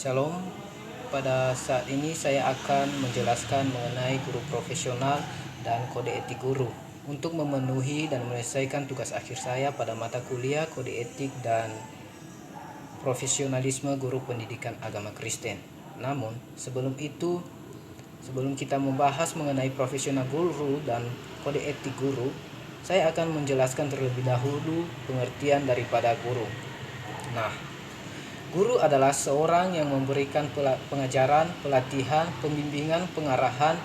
Shalom. Pada saat ini saya akan menjelaskan mengenai guru profesional dan kode etik guru untuk memenuhi dan menyelesaikan tugas akhir saya pada mata kuliah kode etik dan profesionalisme guru pendidikan agama Kristen. Namun, sebelum kita membahas mengenai profesional guru dan kode etik guru, saya akan menjelaskan terlebih dahulu pengertian daripada guru. Nah, guru adalah seorang yang memberikan pengajaran, pelatihan, pembimbingan, pengarahan,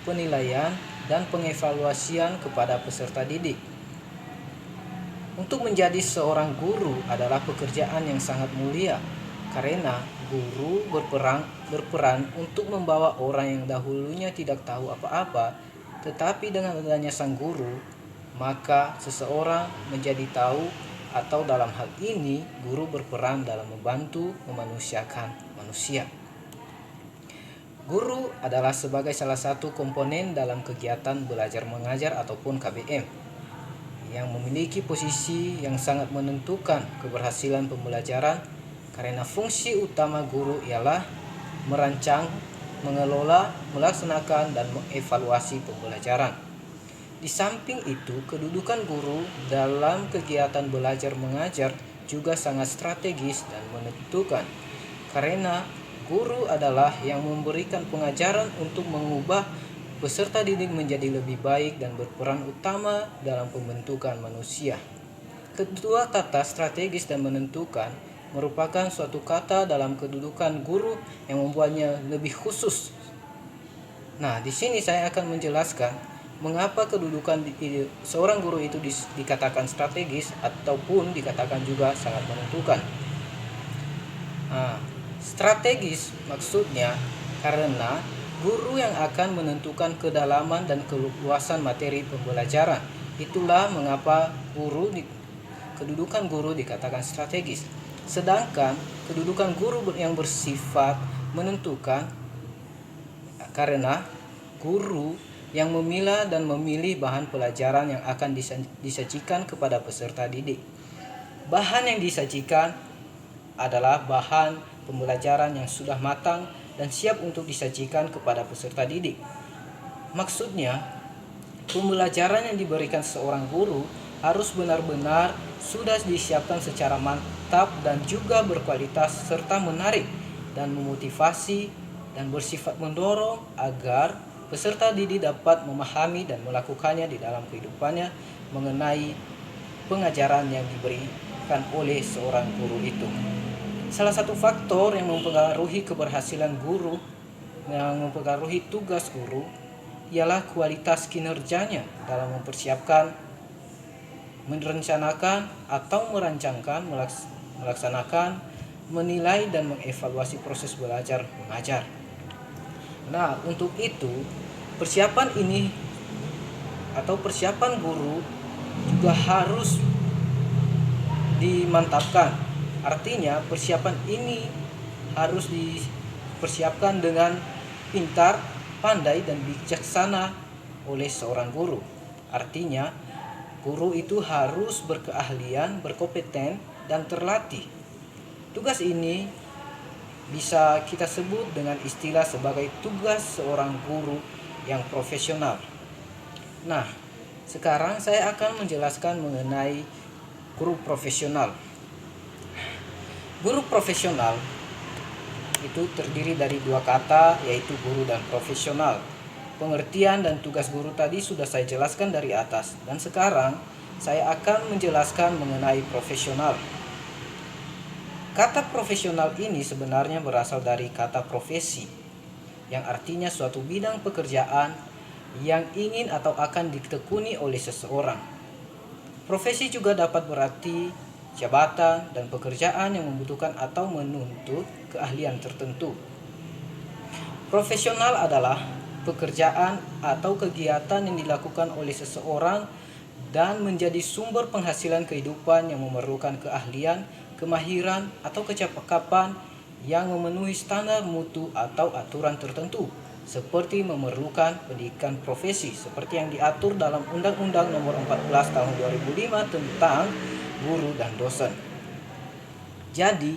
penilaian, dan pengevaluasian kepada peserta didik. Untuk menjadi seorang guru adalah pekerjaan yang sangat mulia, karena guru berperan untuk membawa orang yang dahulunya tidak tahu apa-apa, tetapi dengan adanya sang guru, maka seseorang menjadi tahu, atau dalam hal ini guru berperan dalam membantu memanusiakan manusia. Guru adalah sebagai salah satu komponen dalam kegiatan belajar mengajar ataupun KBM yang memiliki posisi yang sangat menentukan keberhasilan pembelajaran, karena fungsi utama guru ialah merancang, mengelola, melaksanakan, dan mengevaluasi pembelajaran. Di samping itu, kedudukan guru dalam kegiatan belajar mengajar juga sangat strategis dan menentukan, karena guru adalah yang memberikan pengajaran untuk mengubah peserta didik menjadi lebih baik dan berperan utama dalam pembentukan manusia. Kedua kata strategis dan menentukan merupakan suatu kata dalam kedudukan guru yang membuatnya lebih khusus. Nah, di sini saya akan menjelaskan mengapa kedudukan seorang guru itu dikatakan strategis ataupun dikatakan juga sangat menentukan. Nah, strategis maksudnya karena guru yang akan menentukan kedalaman dan keluasan materi pembelajaran. Itulah mengapa kedudukan guru dikatakan strategis. Sedangkan kedudukan guru yang bersifat menentukan karena guru yang memilah dan memilih bahan pelajaran yang akan disajikan kepada peserta didik. Bahan yang disajikan adalah bahan pembelajaran yang sudah matang dan siap untuk disajikan kepada peserta didik. Maksudnya, pembelajaran yang diberikan seorang guru harus benar-benar sudah disiapkan secara mantap dan juga berkualitas serta menarik dan memotivasi dan bersifat mendorong agar peserta didik dapat memahami dan melakukannya di dalam kehidupannya mengenai pengajaran yang diberikan oleh seorang guru itu. Salah satu faktor yang mempengaruhi keberhasilan guru, yang mempengaruhi tugas guru, ialah kualitas kinerjanya dalam mempersiapkan, merencanakan atau merancangkan, melaksanakan, menilai dan mengevaluasi proses belajar mengajar. Nah, untuk itu persiapan ini atau persiapan guru juga harus dimantapkan. Artinya persiapan ini harus dipersiapkan dengan pintar, pandai, dan bijaksana oleh seorang guru. Artinya guru itu harus berkeahlian, berkompeten, dan terlatih. Tugas ini bisa kita sebut dengan istilah sebagai tugas seorang guru yang profesional. Nah, sekarang saya akan menjelaskan mengenai guru profesional. Guru profesional itu terdiri dari dua kata, yaitu guru dan profesional. Pengertian dan tugas guru tadi sudah saya jelaskan dari atas, dan sekarang saya akan menjelaskan mengenai profesional. Kata profesional ini sebenarnya berasal dari kata profesi, yang artinya suatu bidang pekerjaan yang ingin atau akan ditekuni oleh seseorang. Profesi juga dapat berarti jabatan dan pekerjaan yang membutuhkan atau menuntut keahlian tertentu. Profesional adalah pekerjaan atau kegiatan yang dilakukan oleh seseorang dan menjadi sumber penghasilan kehidupan yang memerlukan keahlian, kemahiran, atau kecakapan yang memenuhi standar mutu atau aturan tertentu, seperti memerlukan pendidikan profesi seperti yang diatur dalam Undang-Undang Nomor 14 Tahun 2005 tentang guru dan dosen. Jadi,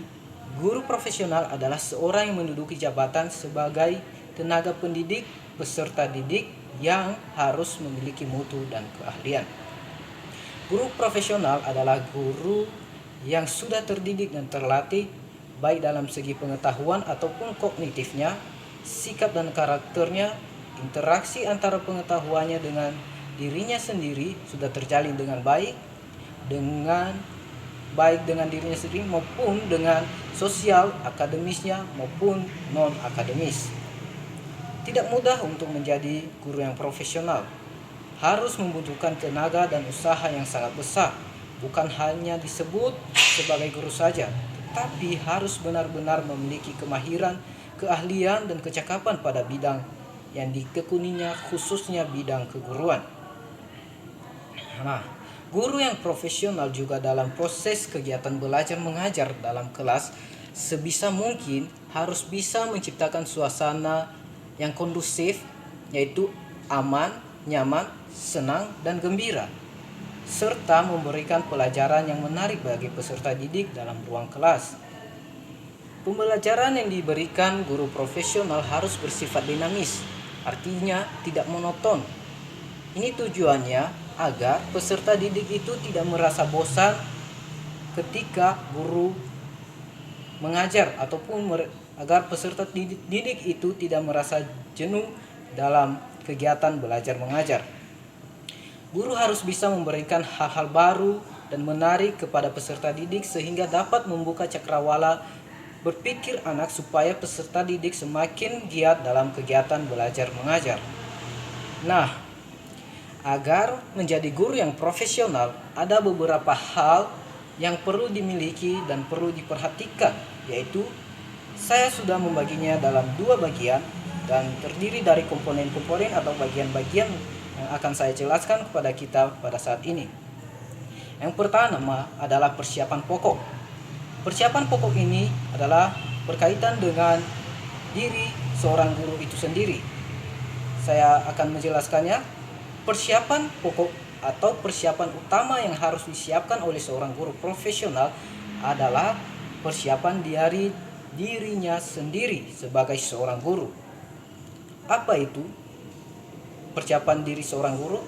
Guru profesional adalah seorang yang menduduki jabatan sebagai tenaga pendidik peserta didik yang harus memiliki mutu dan keahlian. Guru profesional adalah guru yang sudah terdidik dan terlatih baik dalam segi pengetahuan ataupun kognitifnya, sikap dan karakternya, interaksi antara pengetahuannya dengan dirinya sendiri sudah terjalin dengan baik dengan dirinya sendiri maupun dengan sosial, akademisnya maupun non-akademis. Tidak mudah untuk menjadi guru yang profesional. Harus membutuhkan tenaga dan usaha yang sangat besar. Bukan hanya disebut sebagai guru saja, tetapi harus benar-benar memiliki kemahiran, keahlian, dan kecakapan pada bidang yang ditekuninya, khususnya bidang keguruan. Nah, guru yang profesional juga dalam proses kegiatan belajar mengajar dalam kelas sebisa mungkin harus bisa menciptakan suasana yang kondusif, yaitu aman, nyaman, senang, dan gembira, serta memberikan pelajaran yang menarik bagi peserta didik dalam ruang kelas. Pembelajaran yang diberikan guru profesional harus bersifat dinamis, artinya tidak monoton. Ini tujuannya agar peserta didik itu tidak merasa bosan ketika guru mengajar ataupun agar peserta didik itu tidak merasa jenuh dalam kegiatan belajar mengajar. Guru harus bisa memberikan hal-hal baru dan menarik kepada peserta didik sehingga dapat membuka cakrawala berpikir anak supaya peserta didik semakin giat dalam kegiatan belajar mengajar. Nah, agar menjadi guru yang profesional, ada beberapa hal yang perlu dimiliki dan perlu diperhatikan, yaitu saya sudah membaginya dalam 2 bagian dan terdiri dari komponen-komponen atau bagian-bagian yang akan saya jelaskan kepada kita pada saat ini. Yang pertama adalah persiapan pokok. Persiapan pokok ini adalah berkaitan dengan diri seorang guru itu sendiri. Saya akan menjelaskannya. Persiapan pokok atau persiapan utama yang harus disiapkan oleh seorang guru profesional adalah persiapan dari dirinya sendiri sebagai seorang guru. Apa itu persiapan diri seorang guru?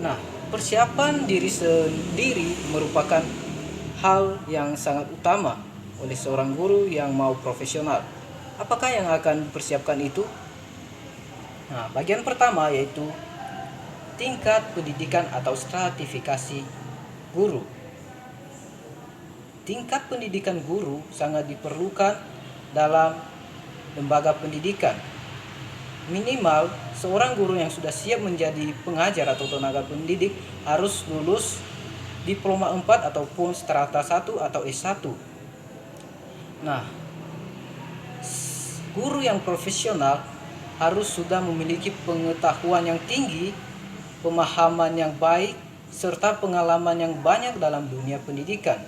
Nah, persiapan diri sendiri merupakan hal yang sangat utama oleh seorang guru yang mau profesional. Apakah yang akan dipersiapkan itu? Nah, bagian pertama yaitu tingkat pendidikan atau stratifikasi guru. Tingkat pendidikan guru sangat diperlukan dalam lembaga pendidikan. Minimal seorang guru yang sudah siap menjadi pengajar atau tenaga pendidik harus lulus diploma 4 ataupun strata 1 atau S1. Nah, guru yang profesional harus sudah memiliki pengetahuan yang tinggi, pemahaman yang baik, serta pengalaman yang banyak dalam dunia pendidikan,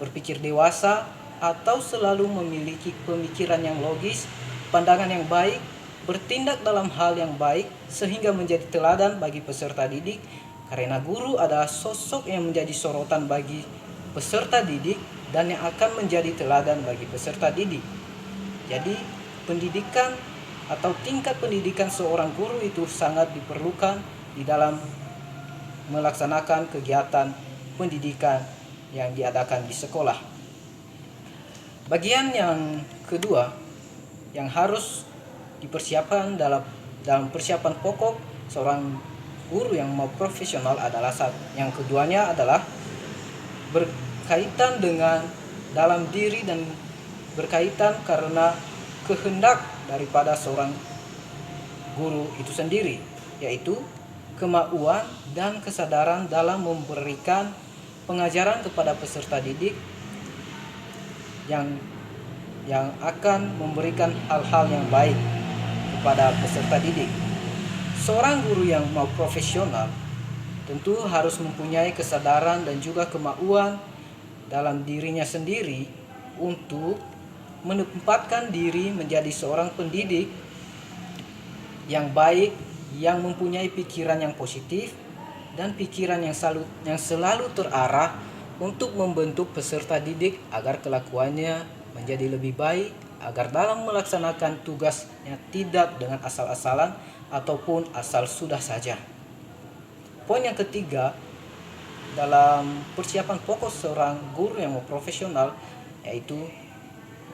berpikir dewasa atau selalu memiliki pemikiran yang logis, pandangan yang baik, bertindak dalam hal yang baik sehingga menjadi teladan bagi peserta didik, karena guru adalah sosok yang menjadi sorotan bagi peserta didik dan yang akan menjadi teladan bagi peserta didik. Jadi, pendidikan atau tingkat pendidikan seorang guru itu sangat diperlukan di dalam melaksanakan kegiatan pendidikan yang diadakan di sekolah. Bagian yang kedua yang harus dipersiapkan dalam persiapan pokok seorang guru yang mau profesional adalah yang keduanya adalah berkaitan dengan dalam diri dan berkaitan karena kehendak daripada seorang guru itu sendiri, yaitu kemauan dan kesadaran dalam memberikan pengajaran kepada peserta didik yang akan memberikan hal-hal yang baik kepada peserta didik. Seorang guru yang mau profesional tentu harus mempunyai kesadaran dan juga kemauan dalam dirinya sendiri untuk menempatkan diri menjadi seorang pendidik yang baik, yang mempunyai pikiran yang positif dan pikiran yang selalu terarah untuk membentuk peserta didik agar kelakuannya menjadi lebih baik agar dalam melaksanakan tugasnya tidak dengan asal-asalan ataupun asal sudah saja. Poin yang ketiga dalam persiapan pokok seorang guru yang profesional yaitu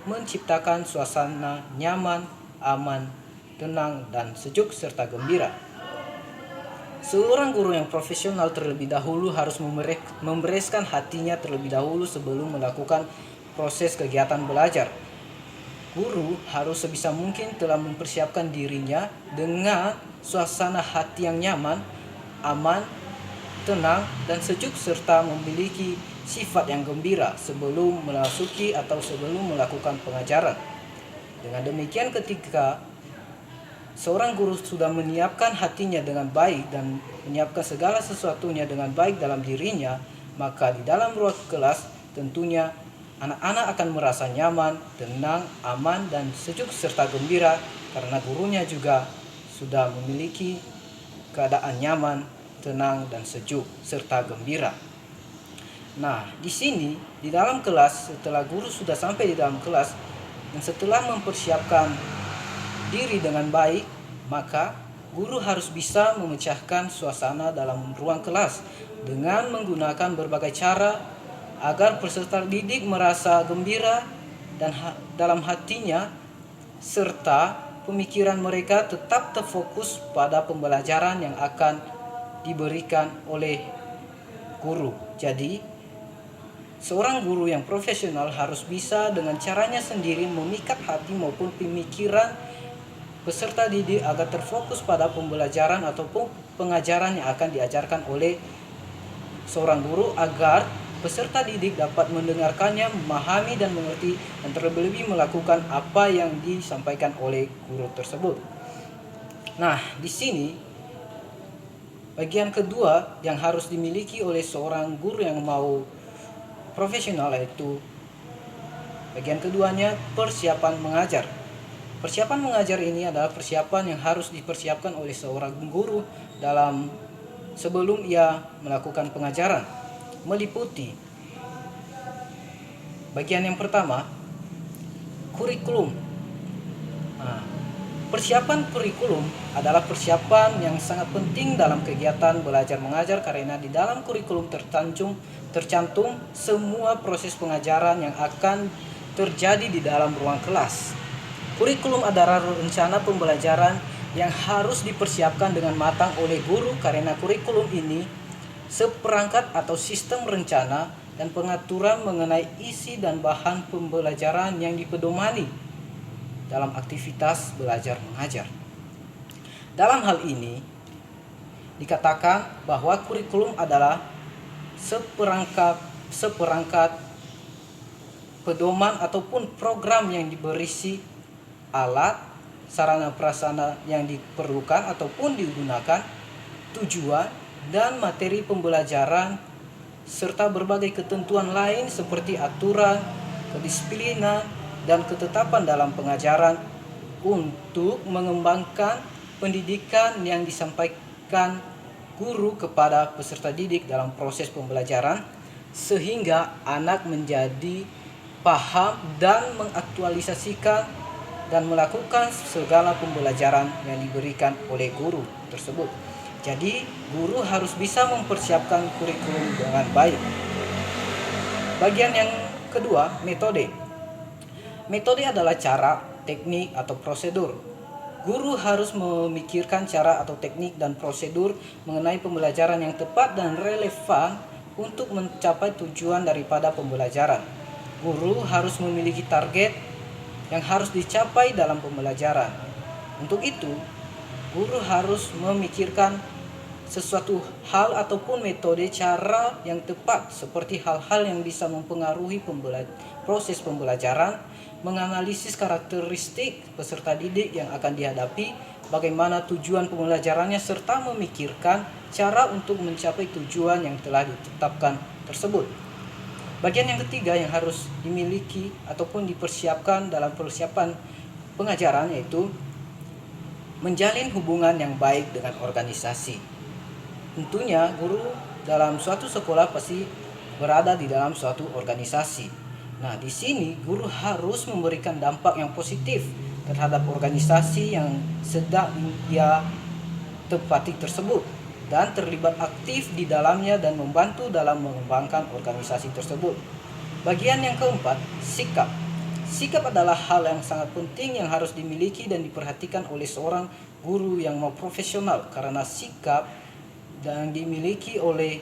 menciptakan suasana nyaman, aman, tenang, dan sejuk serta gembira. Seorang guru yang profesional terlebih dahulu harus membereskan hatinya terlebih dahulu sebelum melakukan proses kegiatan belajar. Guru harus sebisa mungkin telah mempersiapkan dirinya dengan suasana hati yang nyaman, aman, tenang, dan sejuk serta memiliki sifat yang gembira sebelum memasuki atau sebelum melakukan pengajaran. Dengan demikian, ketika seorang guru sudah menyiapkan hatinya dengan baik dan menyiapkan segala sesuatunya dengan baik dalam dirinya, maka di dalam ruang kelas tentunya anak-anak akan merasa nyaman, tenang, aman, dan sejuk serta gembira karena gurunya juga sudah memiliki keadaan nyaman, tenang, dan sejuk serta gembira. Nah, di sini di dalam kelas, setelah guru sudah sampai di dalam kelas dan setelah mempersiapkan diri dengan baik, maka guru harus bisa memecahkan suasana dalam ruang kelas dengan menggunakan berbagai cara agar peserta didik merasa gembira dan dalam hatinya serta pemikiran mereka tetap terfokus pada pembelajaran yang akan diberikan oleh guru. Jadi, seorang guru yang profesional harus bisa dengan caranya sendiri memikat hati maupun pemikiran peserta didik agar terfokus pada pembelajaran ataupun pengajaran yang akan diajarkan oleh seorang guru agar peserta didik dapat mendengarkannya, memahami dan mengerti dan terlebih-lebih melakukan apa yang disampaikan oleh guru tersebut. Nah, di sini bagian kedua yang harus dimiliki oleh seorang guru yang mau profesional yaitu bagian keduanya persiapan mengajar. Persiapan mengajar ini adalah persiapan yang harus dipersiapkan oleh seorang guru dalam sebelum ia melakukan pengajaran, meliputi bagian yang pertama, kurikulum. Nah, persiapan kurikulum adalah persiapan yang sangat penting dalam kegiatan belajar mengajar karena di dalam kurikulum tercantum semua proses pengajaran yang akan terjadi di dalam ruang kelas. Kurikulum adalah rencana pembelajaran yang harus dipersiapkan dengan matang oleh guru karena kurikulum ini seperangkat atau sistem rencana dan pengaturan mengenai isi dan bahan pembelajaran yang dipedomani dalam aktivitas belajar mengajar. Dalam hal ini dikatakan bahwa kurikulum adalah seperangkat pedoman ataupun program yang berisi alat, sarana prasarana yang diperlukan ataupun digunakan, tujuan dan materi pembelajaran serta berbagai ketentuan lain seperti aturan, kedisiplinan, dan ketetapan dalam pengajaran untuk mengembangkan pendidikan yang disampaikan guru kepada peserta didik dalam proses pembelajaran sehingga anak menjadi paham dan mengaktualisasikan dan melakukan segala pembelajaran yang diberikan oleh guru tersebut. Jadi, guru harus bisa mempersiapkan kurikulum dengan baik. Bagian yang kedua, metode. Metode adalah cara, teknik, atau prosedur. Guru harus memikirkan cara atau teknik dan prosedur mengenai pembelajaran yang tepat dan relevan untuk mencapai tujuan daripada pembelajaran. Guru harus memiliki target yang harus dicapai dalam pembelajaran. Untuk itu, guru harus memikirkan sesuatu hal ataupun metode cara yang tepat seperti hal-hal yang bisa mempengaruhi proses pembelajaran, menganalisis karakteristik peserta didik yang akan dihadapi, bagaimana tujuan pembelajarannya serta memikirkan cara untuk mencapai tujuan yang telah ditetapkan tersebut. Bagian yang ketiga yang harus dimiliki ataupun dipersiapkan dalam persiapan pengajaran yaitu menjalin hubungan yang baik dengan organisasi. Tentunya guru dalam suatu sekolah pasti berada di dalam suatu organisasi. Nah, di sini guru harus memberikan dampak yang positif terhadap organisasi yang sedang ia tempati tersebut dan terlibat aktif di dalamnya dan membantu dalam mengembangkan organisasi tersebut. Bagian yang keempat, sikap. Sikap adalah hal yang sangat penting yang harus dimiliki dan diperhatikan oleh seorang guru yang mau profesional, karena sikap yang dimiliki oleh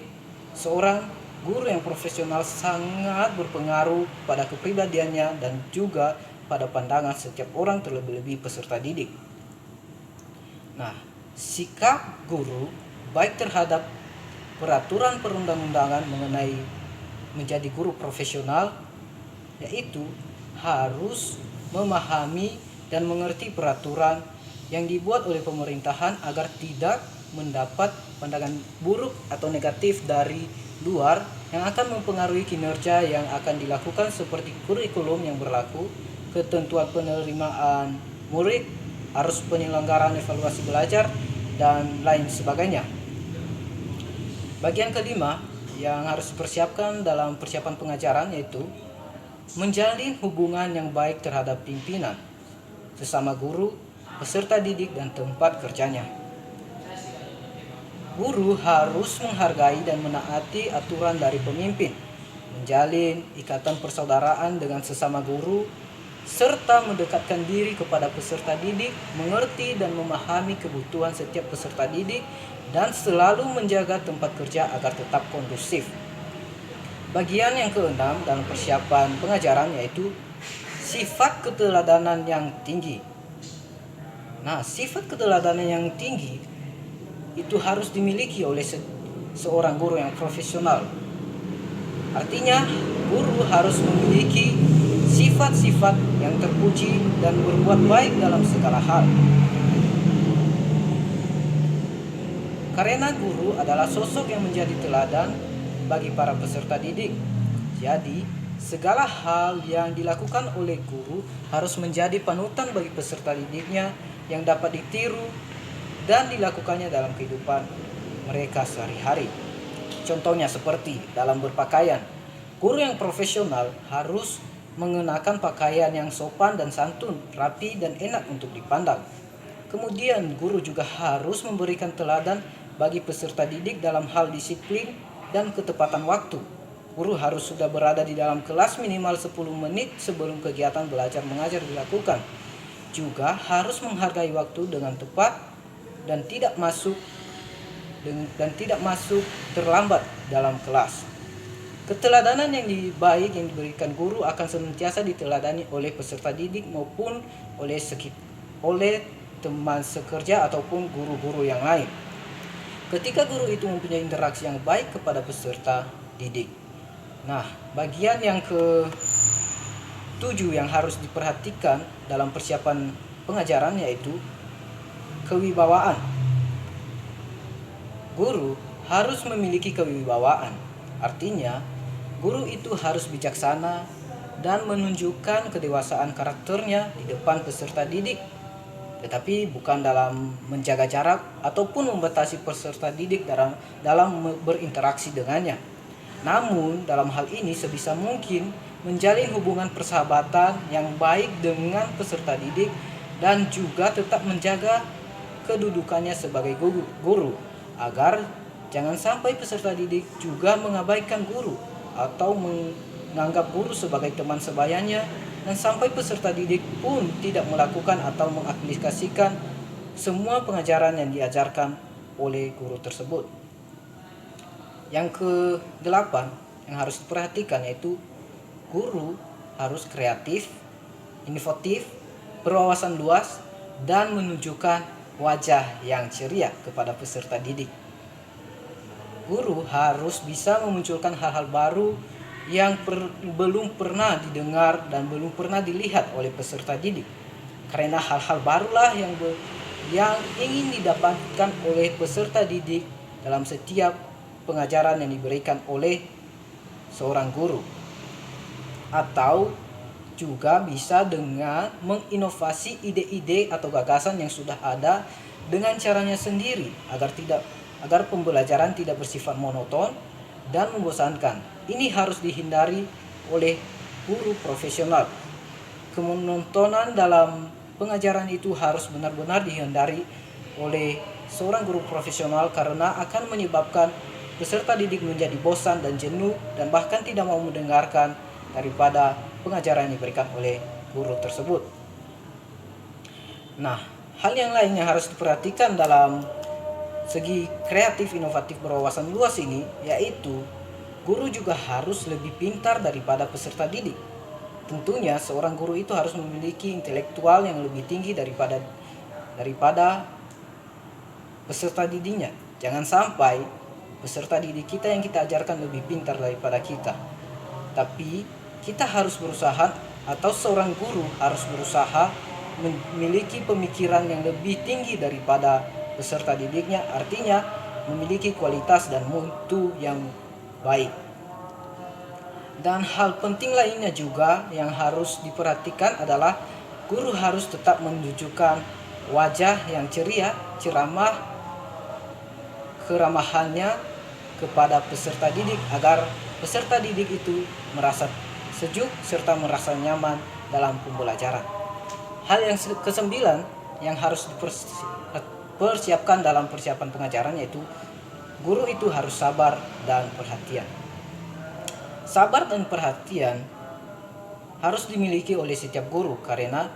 seorang guru yang profesional sangat berpengaruh pada kepribadiannya dan juga pada pandangan setiap orang, terlebih-lebih peserta didik. Nah, sikap guru baik terhadap peraturan perundang-undangan mengenai menjadi guru profesional, yaitu harus memahami dan mengerti peraturan yang dibuat oleh pemerintahan agar tidak mendapat pandangan buruk atau negatif dari luar yang akan mempengaruhi kinerja yang akan dilakukan, seperti kurikulum yang berlaku, ketentuan penerimaan murid, arus penyelenggaraan evaluasi belajar, dan lain sebagainya. Bagian kelima yang harus dipersiapkan dalam persiapan pengajaran yaitu menjalin hubungan yang baik terhadap pimpinan, sesama guru, peserta didik, dan tempat kerjanya. Guru harus menghargai dan menaati aturan dari pemimpin, menjalin ikatan persaudaraan dengan sesama guru, serta mendekatkan diri kepada peserta didik, mengerti dan memahami kebutuhan setiap peserta didik, dan selalu menjaga tempat kerja agar tetap kondusif. Bagian yang keenam dalam persiapan pengajaran yaitu sifat keteladanan yang tinggi. Nah, sifat keteladanan yang tinggi itu harus dimiliki oleh seorang guru yang profesional. Artinya, guru harus memiliki sifat-sifat yang terpuji dan berbuat baik dalam segala hal. Karena guru adalah sosok yang menjadi teladan bagi para peserta didik. Jadi, segala hal yang dilakukan oleh guru harus menjadi panutan bagi peserta didiknya yang dapat ditiru dan dilakukannya dalam kehidupan mereka sehari-hari. Contohnya seperti dalam berpakaian. Guru yang profesional harus mengenakan pakaian yang sopan dan santun, rapi dan enak untuk dipandang. Kemudian guru juga harus memberikan teladan bagi peserta didik dalam hal disiplin dan ketepatan waktu. Guru harus sudah berada di dalam kelas minimal 10 menit sebelum kegiatan belajar mengajar dilakukan. Juga harus menghargai waktu dengan tepat dan tidak masuk terlambat dalam kelas. Keteladanan yang baik yang diberikan guru akan senantiasa diteladani oleh peserta didik maupun oleh teman sekerja ataupun guru-guru yang lain. Ketika guru itu mempunyai interaksi yang baik kepada peserta didik. Nah, bagian yang ke-7 yang harus diperhatikan dalam persiapan pengajaran yaitu kewibawaan. Guru harus memiliki kewibawaan. Artinya, guru itu harus bijaksana dan menunjukkan kedewasaan karakternya di depan peserta didik, tetapi bukan dalam menjaga jarak ataupun membatasi peserta didik dalam berinteraksi dengannya. Namun, dalam hal ini sebisa mungkin menjalin hubungan persahabatan yang baik dengan peserta didik dan juga tetap menjaga kedudukannya sebagai guru agar jangan sampai peserta didik juga mengabaikan guru atau menganggap guru sebagai teman sebayanya, dan sampai peserta didik pun tidak melakukan atau mengaplikasikan semua pengajaran yang diajarkan oleh guru tersebut. Yang ke-8 yang harus diperhatikan yaitu guru harus kreatif, inovatif, berwawasan luas, dan menunjukkan wajah yang ceria kepada peserta didik. Guru harus bisa memunculkan hal-hal baru yang belum pernah didengar dan belum pernah dilihat oleh peserta didik. Karena hal-hal barulah yang ingin didapatkan oleh peserta didik dalam setiap pengajaran yang diberikan oleh seorang guru. Atau juga bisa dengan menginovasi ide-ide atau gagasan yang sudah ada dengan caranya sendiri agar pembelajaran tidak bersifat monoton dan membosankan. Ini harus dihindari oleh guru profesional. Kemonotonan dalam pengajaran itu harus benar-benar dihindari oleh seorang guru profesional karena akan menyebabkan peserta didik menjadi bosan dan jenuh dan bahkan tidak mau mendengarkan daripada pengajaran yang diberikan oleh guru tersebut. Nah, hal yang lain yang harus diperhatikan dalam segi kreatif, inovatif, berwawasan luas ini yaitu guru juga harus lebih pintar daripada peserta didik. Tentunya seorang guru itu harus memiliki intelektual yang lebih tinggi daripada peserta didiknya. Jangan sampai peserta didik kita yang kita ajarkan lebih pintar daripada kita. Tapi kita harus berusaha, atau seorang guru harus berusaha memiliki pemikiran yang lebih tinggi daripada peserta didiknya, artinya memiliki kualitas dan mutu yang baik. Dan hal penting lainnya juga yang harus diperhatikan adalah guru harus tetap menunjukkan wajah yang ceria, ceramah, keramahannya kepada peserta didik agar peserta didik itu merasa sejuk serta merasa nyaman dalam pembelajaran. Hal yang kesembilan yang harus dipersiapkan dalam persiapan pengajaran yaitu guru itu harus sabar dan perhatian. Sabar dan perhatian harus dimiliki oleh setiap guru karena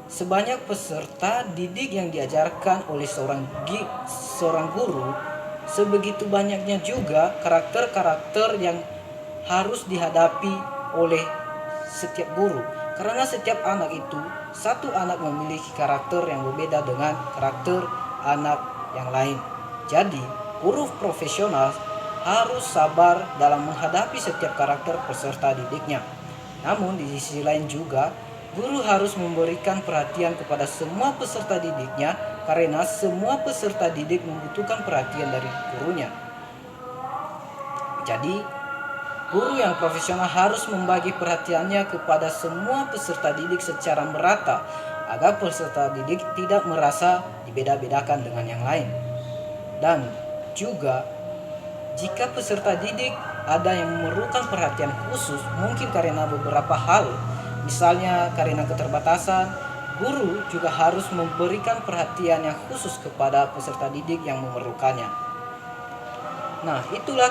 sebanyak peserta didik yang diajarkan oleh seorang guru, sebegitu banyaknya juga karakter-karakter yang harus dihadapi oleh setiap guru. Karena setiap anak itu, satu anak memiliki karakter yang berbeda dengan karakter anak yang lain. Jadi, guru profesional harus sabar dalam menghadapi setiap karakter peserta didiknya. Namun di sisi lain juga, guru harus memberikan perhatian kepada semua peserta didiknya karena semua peserta didik membutuhkan perhatian dari gurunya. Jadi, guru yang profesional harus membagi perhatiannya kepada semua peserta didik secara merata agar peserta didik tidak merasa dibeda-bedakan dengan yang lain. Dan juga jika peserta didik ada yang memerlukan perhatian khusus, mungkin karena beberapa hal, misalnya karena keterbatasan, guru juga harus memberikan perhatian yang khusus kepada peserta didik yang memerlukannya. Nah, itulah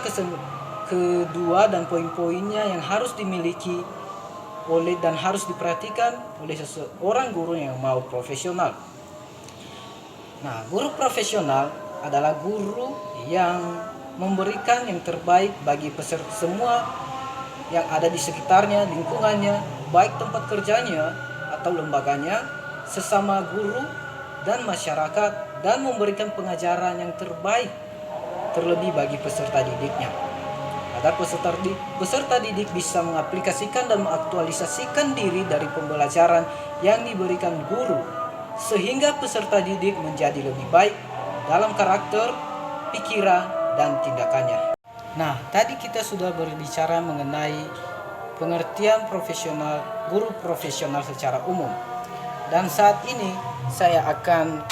kedua dan poin-poinnya yang harus dimiliki oleh dan harus diperhatikan oleh seseorang guru yang mau profesional. Nah, guru profesional adalah guru yang memberikan yang terbaik bagi peserta semua yang ada di sekitarnya, lingkungannya, baik tempat kerjanya atau lembaganya, sesama guru dan masyarakat, dan memberikan pengajaran yang terbaik terlebih bagi peserta didiknya agar peserta didik bisa mengaplikasikan dan mengaktualisasikan diri dari pembelajaran yang diberikan guru sehingga peserta didik menjadi lebih baik dalam karakter, pikiran, dan tindakannya. Nah, tadi kita sudah berbicara mengenai pengertian guru profesional secara umum. Dan saat ini saya akan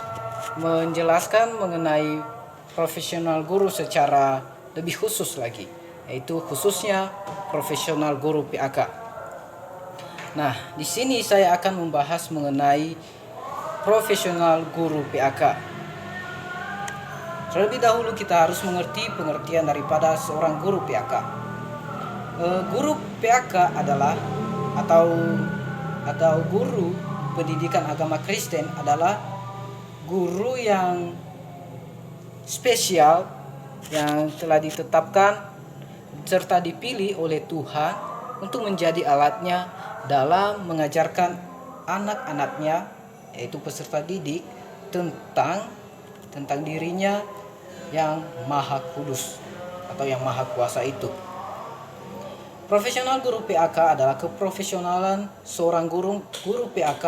menjelaskan mengenai profesional guru secara lebih khusus lagi, yaitu khususnya profesional guru PAK. Nah, di sini saya akan membahas mengenai profesional guru PAK. Terlebih dahulu kita harus mengerti pengertian daripada seorang guru PAK. Guru PAK adalah atau guru pendidikan agama Kristen adalah guru yang spesial yang telah ditetapkan serta dipilih oleh Tuhan untuk menjadi alatnya dalam mengajarkan anak-anaknya, yaitu peserta didik, tentang dirinya yang maha kudus atau yang maha kuasa itu. Profesional guru PAK adalah keprofesionalan seorang guru PAK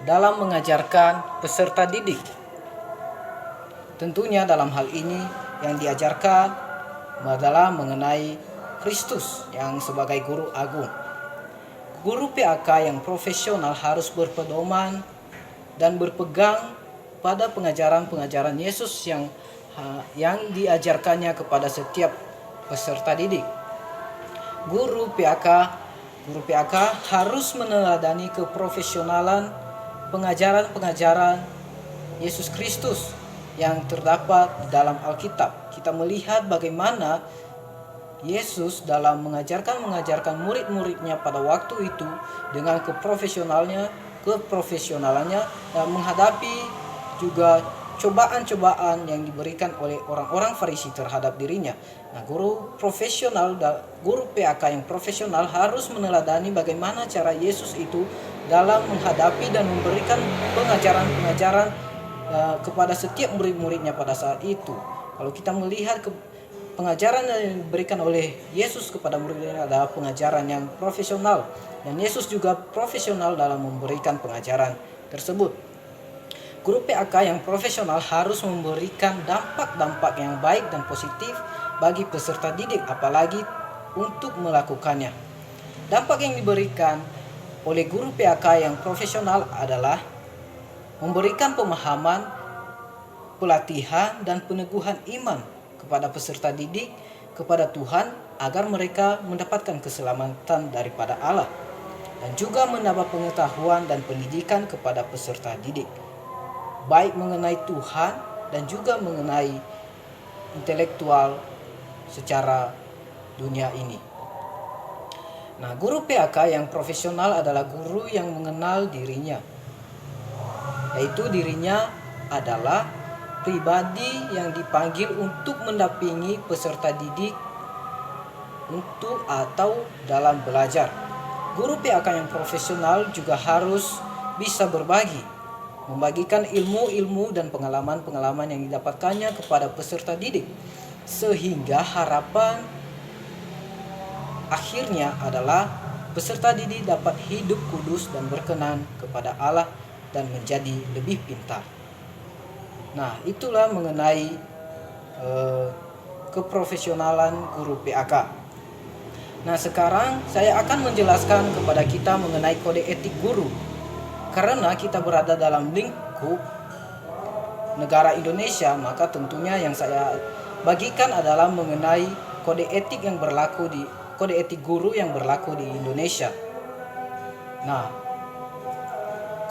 dalam mengajarkan peserta didik. Tentunya dalam hal ini yang diajarkan adalah mengenai Kristus yang sebagai guru agung. Guru PAK yang profesional harus berpedoman dan berpegang pada pengajaran-pengajaran Yesus yang diajarkannya kepada setiap peserta didik. Guru PAK Guru PAK harus meneladani keprofesionalan pengajaran-pengajaran Yesus Kristus yang terdapat di dalam Alkitab. Kita melihat bagaimana Yesus dalam mengajarkan murid-muridnya pada waktu itu dengan keprofesionalannya dan menghadapi juga cobaan-cobaan yang diberikan oleh orang-orang Farisi terhadap dirinya. Nah, guru PAK yang profesional harus meneladani bagaimana cara Yesus itu dalam menghadapi dan memberikan pengajaran-pengajaran kepada setiap murid-muridnya pada saat itu. Kalau kita melihat pengajaran yang diberikan oleh Yesus kepada murid-muridnya adalah pengajaran yang profesional, dan Yesus juga profesional dalam memberikan pengajaran tersebut. Guru PAK yang profesional harus memberikan dampak-dampak yang baik dan positif bagi peserta didik, apalagi untuk melakukannya. Dampak yang diberikan oleh guru PAK yang profesional adalah memberikan pemahaman, pelatihan, dan peneguhan iman kepada peserta didik kepada Tuhan agar mereka mendapatkan keselamatan daripada Allah, dan juga menambah pengetahuan dan pendidikan kepada peserta didik, baik mengenai Tuhan dan juga mengenai intelektual secara dunia ini. Nah, guru PAK yang profesional adalah guru yang mengenal dirinya, yaitu dirinya adalah pribadi yang dipanggil untuk mendampingi peserta didik untuk atau dalam belajar. Guru PAK yang profesional juga harus bisa membagikan ilmu-ilmu dan pengalaman-pengalaman yang didapatkannya kepada peserta didik, sehingga harapan akhirnya adalah peserta didik dapat hidup kudus dan berkenan kepada Allah dan menjadi lebih pintar. Nah, itulah mengenai keprofesionalan guru PAK. Nah, sekarang saya akan menjelaskan kepada kita mengenai kode etik guru. Karena kita berada dalam lingkup negara Indonesia, maka tentunya yang saya bagikan adalah mengenai kode etik guru yang berlaku di Indonesia. Nah,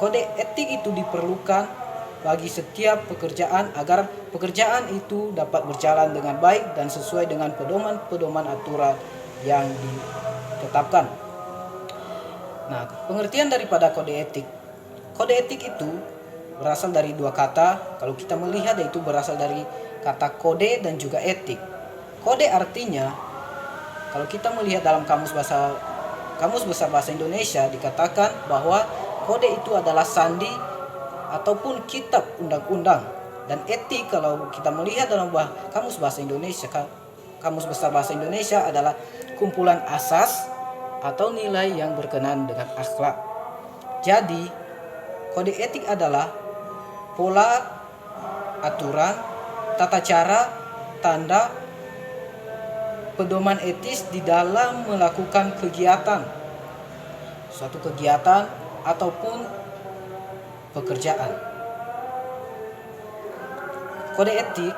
kode etik itu diperlukan bagi setiap pekerjaan agar pekerjaan itu dapat berjalan dengan baik dan sesuai dengan pedoman-pedoman aturan yang ditetapkan. Nah, pengertian daripada kode etik. Kode etik itu berasal dari dua kata. Kalau kita melihat, yaitu berasal dari kata kode dan juga etik. Kode artinya, kalau kita melihat dalam kamus besar bahasa Indonesia, dikatakan bahwa kode itu adalah sandi ataupun kitab undang-undang. Dan etik, kalau kita melihat dalam kamus besar bahasa Indonesia adalah kumpulan asas atau nilai yang berkenan dengan akhlak. Jadi kode etik adalah pola, aturan, tata cara, tanda, pedoman etis di dalam melakukan suatu kegiatan ataupun pekerjaan. Kode etik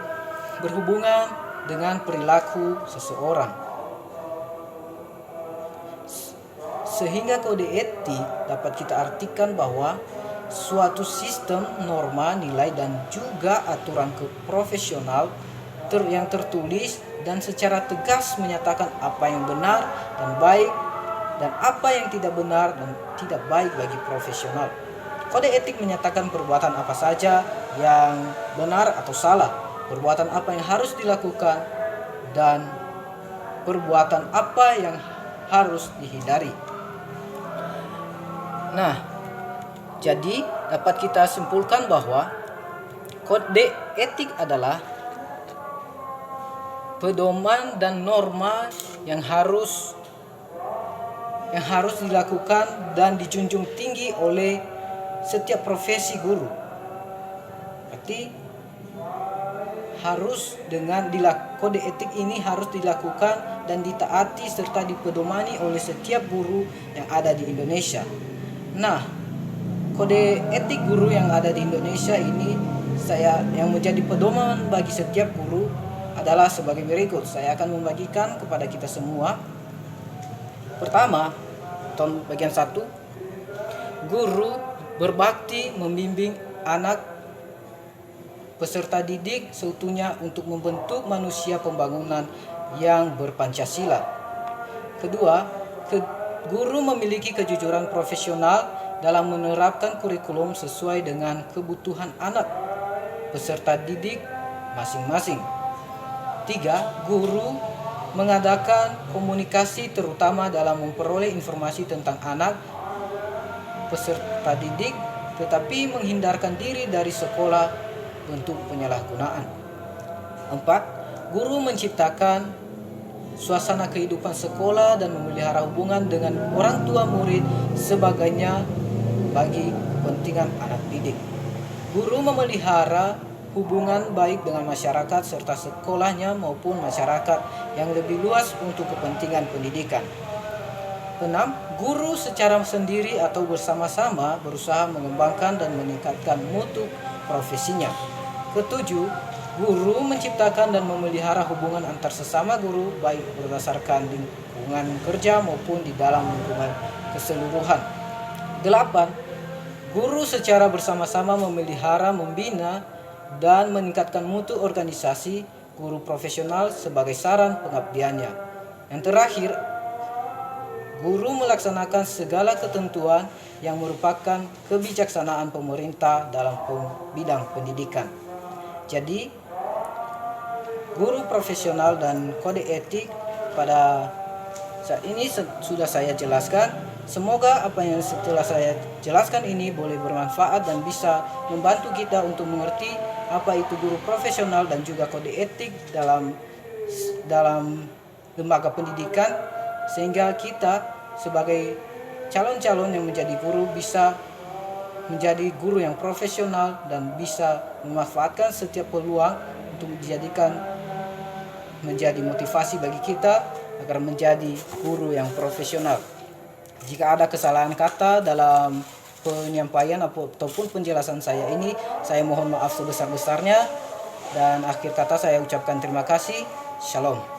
berhubungan dengan perilaku seseorang. Sehingga kode etik dapat kita artikan bahwa suatu sistem, norma, nilai, dan juga aturan profesional yang tertulis dan secara tegas menyatakan apa yang benar dan baik dan apa yang tidak benar dan tidak baik bagi profesional. Kode etik menyatakan perbuatan apa saja yang benar atau salah, perbuatan apa yang harus dilakukan, dan perbuatan apa yang harus dihindari. Nah, jadi dapat kita simpulkan bahwa kode etik adalah pedoman dan norma yang harus dilakukan dan dijunjung tinggi oleh setiap profesi guru. Berarti kode etik ini harus dilakukan dan ditaati serta dipedomani oleh setiap guru yang ada di Indonesia. Nah, kode etik guru yang ada di Indonesia ini yang menjadi pedoman bagi setiap guru adalah sebagai berikut. Saya akan membagikan kepada kita semua. Pertama, atau bagian 1, guru berbakti membimbing anak peserta didik seutuhnya untuk membentuk manusia pembangunan yang berpancasila. Kedua, guru memiliki kejujuran profesional dalam menerapkan kurikulum sesuai dengan kebutuhan anak peserta didik masing-masing. 3. Guru mengadakan komunikasi terutama dalam memperoleh informasi tentang anak peserta didik, tetapi menghindarkan diri dari sekolah bentuk penyalahgunaan. 4. Guru menciptakan suasana kehidupan sekolah dan memelihara hubungan dengan orang tua murid sebagainya bagi kepentingan anak didik. Guru memelihara hubungan baik dengan masyarakat serta sekolahnya maupun masyarakat yang lebih luas untuk kepentingan pendidikan. 6. Guru secara sendiri atau bersama-sama berusaha mengembangkan dan meningkatkan mutu profesinya. 7. Guru menciptakan dan memelihara hubungan antar sesama guru baik berdasarkan lingkungan kerja maupun di dalam lingkungan keseluruhan. 8. Guru secara bersama-sama memelihara, membina, dan meningkatkan mutu organisasi guru profesional sebagai saran pengabdiannya. Yang terakhir, guru melaksanakan segala ketentuan yang merupakan kebijaksanaan pemerintah dalam bidang pendidikan. Jadi, guru profesional dan kode etik pada saat ini sudah saya jelaskan. Semoga apa yang setelah saya jelaskan ini boleh bermanfaat dan bisa membantu kita untuk mengerti apa itu guru profesional dan juga kode etik dalam lembaga pendidikan, sehingga kita sebagai calon-calon yang menjadi guru bisa menjadi guru yang profesional dan bisa memanfaatkan setiap peluang untuk dijadikan menjadi motivasi bagi kita agar menjadi guru yang profesional. Jika ada kesalahan kata dalam penyampaian ataupun penjelasan saya ini, saya mohon maaf sebesar-besarnya, dan akhir kata saya ucapkan terima kasih. Shalom.